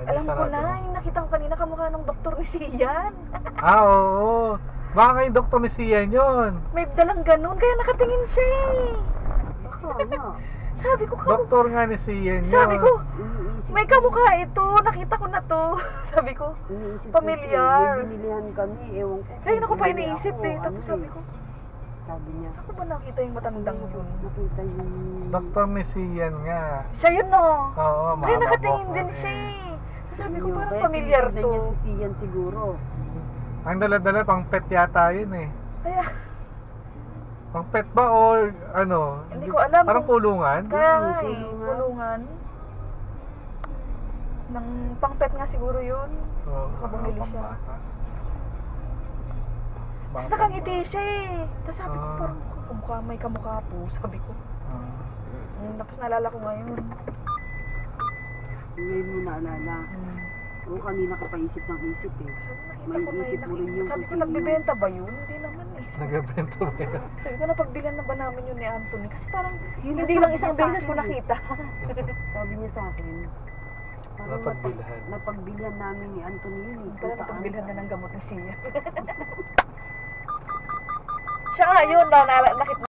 Alam ko na, yung nakita ko kanina kamukha ng doktor ni Sian. Oo. Baka yung doktor ni Sian yun. May dalang ganun, kaya nakatingin siya eh. Baka nga. Sabi ko, Doktor nga ni Sian yun. sabi ko, Iniisip may ko, kamukha ito, nakita ko na to. Sabi ko, iniisip ko, Pamilyar. may binilihan kami, ewan ko. kaya ako pa bumili iniisip ako, eh. Tapos sabi ko, sabi niya, saan ko ba nakita yung matandang yun? nakita yung... Doktor ni Sian nga. Siya yun no. Oo, Kaya mama nakatingin mo din eh. siya eh. Sabi ko, Yun, parang kaya pamilyar tinitignan to. niya si Sian siguro. Ang dala-dala pang pet yata yun eh. Kaya, Pang pet ba o ano? Hindi ko alam Parang kung- kulungan? kaya nga eh, kulungan. kulungan. Nang pangpet nga siguro yun. Oo, Bumili siya. pambata. Tapos nakangiti siya eh. Tapos sabi ko, Ah. parang kamukha, may kamukha po. Sabi ko. Tapos naalala ko ngayon. Ngayon mo naalala. Oo, kanina ka pa isip ng isip eh. Sabi, May nakita ko na isip mo rin yung Sabi ko, kung sino. nagbibenta ba yun? Hindi naman eh. Nagbebento ba yun? Sabi ko, napagbilan na ba namin yun ni Anthony? Kasi parang Yun hindi ang lang sabi isang niya sa beses ko akin eh. nakita. Sabi niya sa akin, parang Napagbilhan. napagbilhan namin ni Anthony yun eh. Parang Kung saan- napagbilhan na ng gamot ni Sia. Siya nga yun, nakita